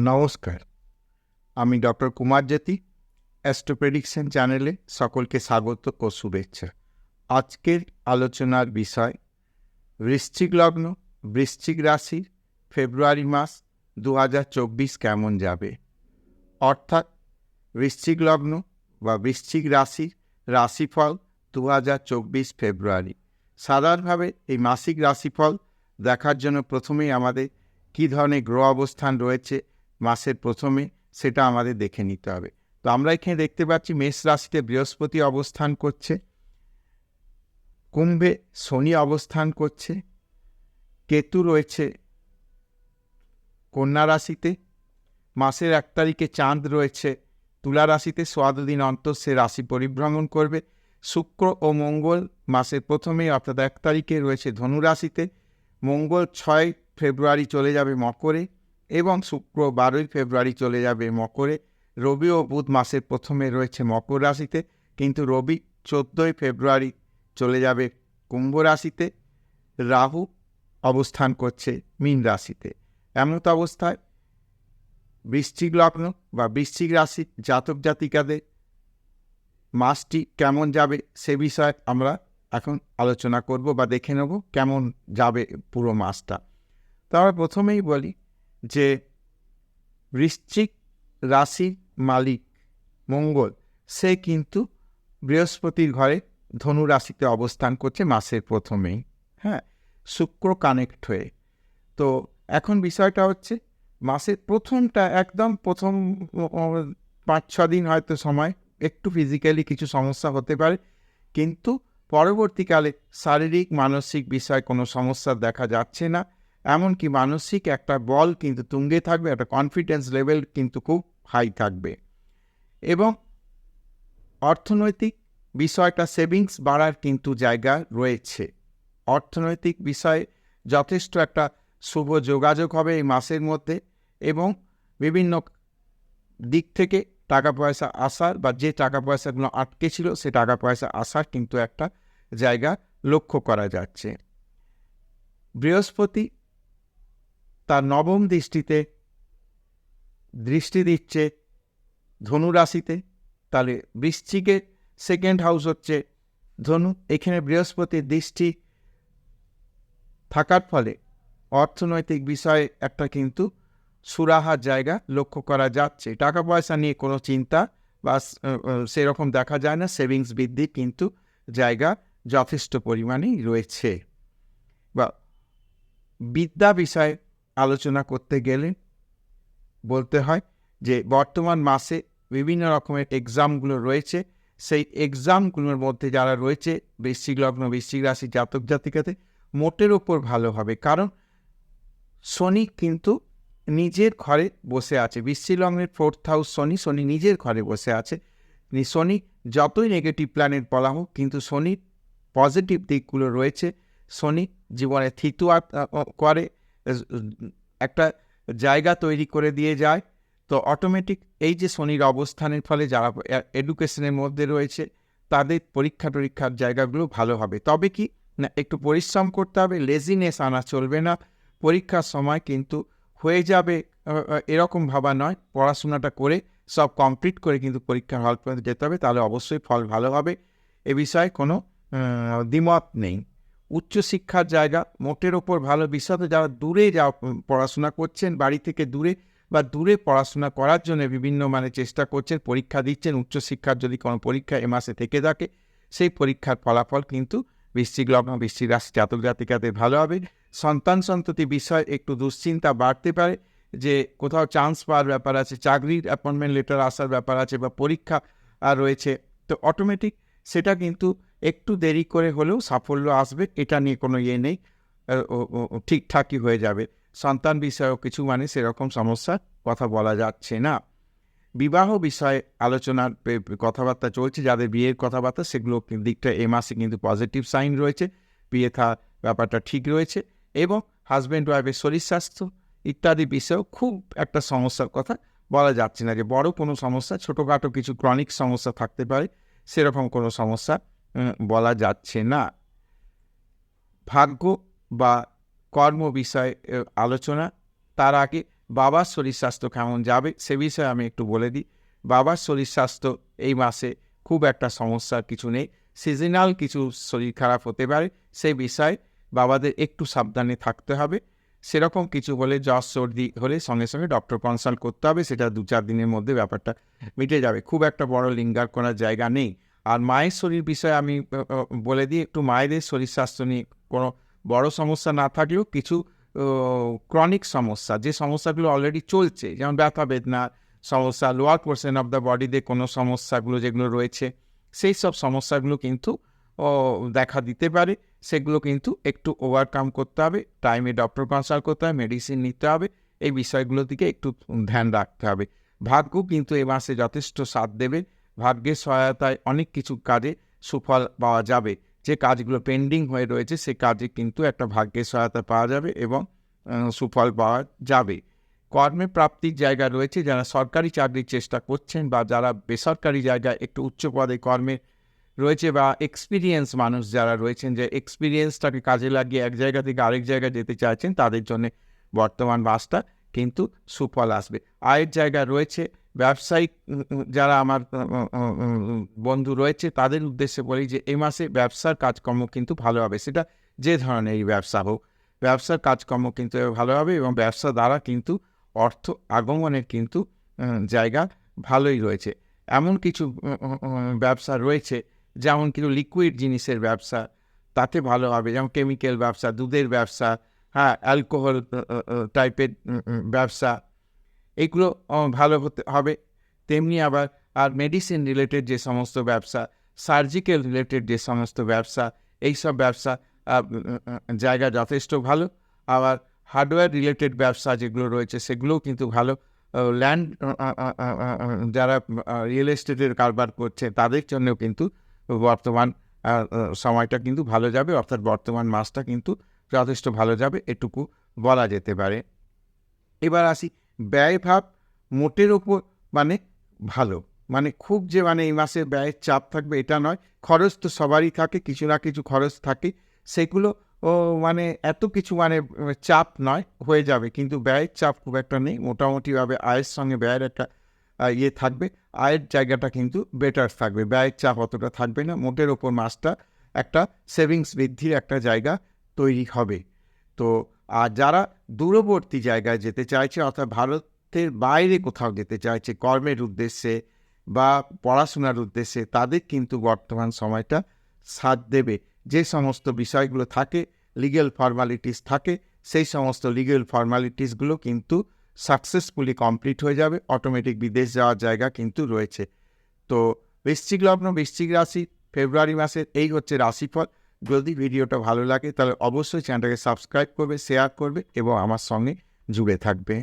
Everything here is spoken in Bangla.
নমস্কার, আমি ডক্টর কুমার জ্যোতি। অ্যাস্ট্রো প্রেডিকশন চ্যানেলে সকলকে স্বাগত ও শুভেচ্ছা। আজকের আলোচনার বিষয় বৃশ্চিক লগ্ন, বৃশ্চিক রাশি ফেব্রুয়ারি মাস 2024 কেমন যাবে। অর্থাৎ বৃশ্চিক লগ্ন বা বৃশ্চিক রাশির রাশিফল 2024 ফেব্রুয়ারি। সাধারণভাবে এই মাসিক রাশিফল দেখার জন্য প্রথমেই আমাদের কী ধরনের গ্রহ অবস্থান রয়েছে মাসের প্রথমে সেটা আমাদের দেখে নিতে হবে। তো আমরা এখানে দেখতে পাচ্ছি মেষ রাশিতে বৃহস্পতি অবস্থান করছে, কুম্ভে শনি অবস্থান করছে, কেতু রয়েছে কন্যা রাশিতে, মাসের 1 তারিখে চাঁদ রয়েছে তুলা রাশিতে, 14 দিন অন্তর সে রাশি পরিভ্রমণ করবে। শুক্র ও মঙ্গল মাসের প্রথমেই অর্থাৎ 1 তারিখে রয়েছে ধনু রাশিতে, মঙ্গল 6 ফেব্রুয়ারি চলে যাবে মকরে এবং শুক্র 12 ফেব্রুয়ারি চলে যাবে মকরে। রবি ও বুধ মাসের প্রথমে রয়েছে মকর রাশিতে, কিন্তু রবি 14 ফেব্রুয়ারি চলে যাবে কুম্ভ রাশিতে। রাহু অবস্থান করছে মীন রাশিতে। এমন অবস্থায় বৃশ্চিক লগ্ন বা বৃশ্চিক রাশি জাতক জাতিকাদের মাসটি কেমন যাবে সে বিষয়ে আমরা এখন আলোচনা করব বা দেখে নেব কেমন যাবে পুরো মাসটা। তো আমরা প্রথমেই বলি যে বৃশ্চিক রাশির মালিক মঙ্গল সে কিন্তু বৃহস্পতির ঘরে ধনু রাশিতে অবস্থান করছে মাসের প্রথমেই। শুক্র কানেক্ট হয়ে। তো এখন বিষয়টা হচ্ছে মাসের প্রথমটা একদম প্রথম 5-6 দিন হয়তো সময় একটু ফিজিক্যালি কিছু সমস্যা হতে পারে, কিন্তু পরবর্তীকালে শারীরিক মানসিক বিষয়ে কোনো সমস্যা দেখা যাচ্ছে না। এমনকি মানসিক একটা বল কিন্তু তুঙ্গে থাকবে, একটা কনফিডেন্স লেভেল কিন্তু খুব হাই থাকবে এবং অর্থনৈতিক বিষয়টা সেভিংস বাড়ার কিন্তু জায়গা রয়েছে। অর্থনৈতিক বিষয়ে যথেষ্ট একটা শুভ যোগাযোগ হবে এই মাসের মধ্যে এবং বিভিন্ন দিক থেকে টাকা পয়সা আসার বা যে টাকা পয়সাগুলো আটকে ছিল সে টাকা পয়সা আসার কিন্তু একটা জায়গা লক্ষ্য করা যাচ্ছে। বৃহস্পতি তার নবম দৃষ্টিতে দৃষ্টি দিচ্ছে ধনু রাশিতে, তাহলে বৃশ্চিকের সেকেন্ড হাউস হচ্ছে ধনু। এখানে বৃহস্পতির দৃষ্টি থাকার ফলে অর্থনৈতিক বিষয়ে একটা কিন্তু সুরাহার জায়গা লক্ষ্য করা যাচ্ছে। টাকা পয়সা নিয়ে কোনো চিন্তা বা সেরকম দেখা যায় না। সেভিংস বৃদ্ধির কিন্তু জায়গা যথেষ্ট পরিমাণেই রয়েছে। বা বিদ্যা বিষয়ে আলোচনা করতে গেলে বলতে হয় যে বর্তমান মাসে বিভিন্ন রকমের এক্সামগুলো রয়েছে। সেই এক্সামগুলোর মধ্যে যারা রয়েছে বৃশ্চিক লগ্ন বৃশ্চিক রাশি জাতক জাতিকাতে মোটের ওপর ভালো হবে, কারণ শনি কিন্তু নিজের ঘরে বসে আছে। বৃশ্চিক লগ্নের 4th হাউস শনি নিজের ঘরে বসে আছে। শনি যতই নেগেটিভ প্ল্যানেট বলা হোক, কিন্তু শনির পজিটিভ দিকগুলো রয়েছে। শনি জীবনে থিতু করে, একটা জায়গা তৈরি করে দিয়ে যায়। তো অটোমেটিক এই যে শনির অবস্থানের ফলে যারা এডুকেশনের মধ্যে রয়েছে তাদের পরীক্ষার জায়গাগুলো ভালো হবে। তবে কি না, একটু পরিশ্রম করতে হবে, লেজিনেস আনা চলবে না। পরীক্ষার সময় কিন্তু হয়ে যাবে এরকম ভাবা নয়, পড়াশোনাটা করে সব কমপ্লিট করে কিন্তু পরীক্ষার হল পর্যন্ত যেতে হবে, তাহলে অবশ্যই ফল ভালো হবে। এ বিষয়ে কোনো দ্বিমত নেই। উচ্চশিক্ষার জায়গা মোটের ওপর ভালো। বিশেষত যারা দূরে পড়াশোনা করছেন, বাড়ি থেকে দূরে বা দূরে পড়াশোনা করার জন্য বিভিন্ন চেষ্টা করছেন, পরীক্ষা দিচ্ছেন, উচ্চশিক্ষার যদি কোনো পরীক্ষা এ মাসে থেকে থাকে সেই পরীক্ষার ফলাফল কিন্তু বৃশ্চিক লগ্ন বৃশ্চিক রাশি জাতক জাতিকাদের ভালো হবে। সন্তান সন্ততি বিষয়ে একটু দুশ্চিন্তা বাড়তে পারে, যে কোথাও চান্স পাওয়ার ব্যাপার আছে, চাকরির অ্যাপয়েন্টমেন্ট লেটার আসার ব্যাপার আছে বা পরীক্ষা রয়েছে। তো অটোমেটিক সেটা কিন্তু একটু দেরি করে হলেও সাফল্য আসবে, এটা নিয়ে কোনো নেই, ঠিকঠাকই হয়ে যাবে। সন্তান বিষয়েও কিছু সেরকম সমস্যার কথা বলা যাচ্ছে না। বিবাহ বিষয়ে আলোচনার কথাবার্তা চলছে, যাদের বিয়ের কথাবার্তা সেগুলো দিকটা এ মাসে কিন্তু পজিটিভ সাইন রয়েছে, বিয়ে থাকার ব্যাপারটা ঠিক রয়েছে এবং হাজব্যান্ড ওয়াইফের শরীর স্বাস্থ্য ইত্যাদি বিষয়েও খুব একটা সমস্যার কথা বলা যাচ্ছে না, যে বড় কোনো সমস্যা, ছোটোখাটো কিছু ক্রনিক সমস্যা থাকতে পারে, সেরকম কোনো সমস্যা বলা যাচ্ছে না। ভাগ্য বা কর্ম বিষয়ে আলোচনা, তার আগে বাবার শরীর স্বাস্থ্য কেমন যাবে সে বিষয়ে আমি একটু বলে দিই। বাবার শরীর স্বাস্থ্য এই মাসে খুব একটা সমস্যার কিছু নেই। সিজনাল কিছু শরীর খারাপ হতে পারে, সেই বিষয়ে বাবাদের একটু সাবধানে থাকতে হবে। সেরকম কিছু হলে, জ্বর সর্দি হলে সঙ্গে সঙ্গে ডক্টর কনসাল্ট করতে হবে, সেটা 2-4 দিনের মধ্যে ব্যাপারটা মিটে যাবে। খুব একটা বড় লিঙ্গার করার জায়গা নেই। আর মায়ের শরীর বিষয়ে আমি বলে দিই, একটু মায়েদের শরীর স্বাস্থ্য নিয়ে কোনো বড় সমস্যা না থাকলেও কিছু ক্রনিক সমস্যা, যে সমস্যাগুলো অলরেডি চলছে, যেমন ব্যথা বেদনার সমস্যা, লোয়ার পোর্শন অফ দ্য বডিতে কোনো সমস্যাগুলো যেগুলো রয়েছে, সেই সব সমস্যাগুলো কিন্তু দেখা দিতে পারে। সেগুলো কিন্তু একটু ওভারকাম করতে হবে, টাইমে ডক্টর কনসাল্ট করতে হবে, মেডিসিন নিতে হবে, এই বিষয়গুলোর দিকে একটু ধ্যান রাখতে হবে। ভাগ্য কিন্তু এ মাসে যথেষ্ট সাথ দেবে। ভাগ্যের সহায়তায় অনেক কিছু কাজে সুফল পাওয়া যাবে। যে কাজগুলো পেন্ডিং হয়ে রয়েছে সে কাজে কিন্তু একটা ভাগ্যের সহায়তা পাওয়া যাবে এবং সুফল পাওয়া যাবে। কর্মে প্রাপ্তির জায়গা রয়েছে, যারা সরকারি চাকরির চেষ্টা করছেন বা যারা বেসরকারি জায়গায় একটু উচ্চ পদে কর্মে রয়েছে বা এক্সপিরিয়েন্স মানুষ যারা রয়েছেন, যে এক্সপিরিয়েন্সটাকে কাজে লাগিয়ে এক জায়গা থেকে আরেক জায়গায় যেতে চাইছেন, তাদের জন্য বর্তমান মাসটা কিন্তু সুফল আসবে। আয়ের জায়গা রয়েছে। ব্যবসায়িক যারা আমার বন্ধু রয়েছে তাদের উদ্দেশ্যে বলি যে এই মাসে ব্যবসার কাজকর্ম কিন্তু ভালো হবে, সেটা যে ধরনেরই ব্যবসা হোক, ব্যবসার কাজকর্ম কিন্তু ভালো হবে এবং ব্যবসা দ্বারা কিন্তু অর্থ আগমনের কিন্তু জায়গা ভালোই রয়েছে। এমন কিছু ব্যবসা রয়েছে, যেমন কিছু লিকুইড জিনিসের ব্যবসা, তাতে ভালো হবে, যেমন কেমিক্যাল ব্যবসা, দুধের ব্যবসা, হ্যাঁ, অ্যালকোহল টাইপের ব্যবসা, এইগুলো ভালো হতে হবে। তেমনি আবার আর মেডিসিন রিলেটেড যে সমস্ত ব্যবসা, সার্জিক্যাল রিলেটেড যে সমস্ত ব্যবসা, এইসব ব্যবসা জায়গা যথেষ্ট ভালো। আবার হার্ডওয়্যার রিলেটেড ব্যবসা যেগুলো রয়েছে সেগুলোও কিন্তু ভালো। ল্যান্ড যারা রিয়েল এস্টেটের কারবার করছে তাদের জন্যও কিন্তু বর্তমান সময়টা কিন্তু ভালো যাবে, অর্থাৎ বর্তমান মাসটা কিন্তু যথেষ্ট ভালো যাবে, এটুকু বলা যেতে পারে। এবার আসি ব্যয়ভাব মোটের ওপর মানে ভালো, মানে খুব যে মানে এই মাসে ব্যয়ের চাপ থাকবে এটা নয়। খরচ তো সবারই থাকে, কিছু না কিছু খরচ থাকে, সেগুলো মানে এত কিছু মানে চাপ নয়, হয়ে যাবে, কিন্তু ব্যয়ের চাপ খুব একটা নেই। মোটামুটিভাবে আয়ের সঙ্গে ব্যয়ের একটা ইয়ে থাকবে, আয়ের জায়গাটা কিন্তু বেটার থাকবে, ব্যয়ের চাপ অতটা থাকবে না। মোটের ওপর মাসটা একটা সেভিংস বৃদ্ধির একটা জায়গা তৈরি হবে। তো আর যারা দূরবর্তী জায়গায় যেতে চাইছে, অর্থাৎ ভারতের বাইরে কোথাও যেতে চাইছে কর্মের উদ্দেশ্যে বা পড়াশোনার উদ্দেশ্যে, তাদের কিন্তু বর্তমান সময়টা সাথ দেবে। যে সমস্ত বিষয়গুলো থাকে, লিগ্যাল ফর্মালিটিস থাকে, সেই সমস্ত লিগ্যাল ফর্মালিটিসগুলো কিন্তু সাকসেসফুলি কমপ্লিট হয়ে যাবে। অটোমেটিক বিদেশ যাওয়ার জায়গা কিন্তু রয়েছে। তো বৃশ্চিক লগ্ন, বৃশ্চিক রাশি, ফেব্রুয়ারি মাসের এই হচ্ছে রাশিফল। যদি ভিডিওটা ভালো লাগে তাহলে অবশ্যই চ্যানেলটাকে সাবস্ক্রাইব করবে, শেয়ার করবে এবং আমার সঙ্গে জুড়ে থাকবে।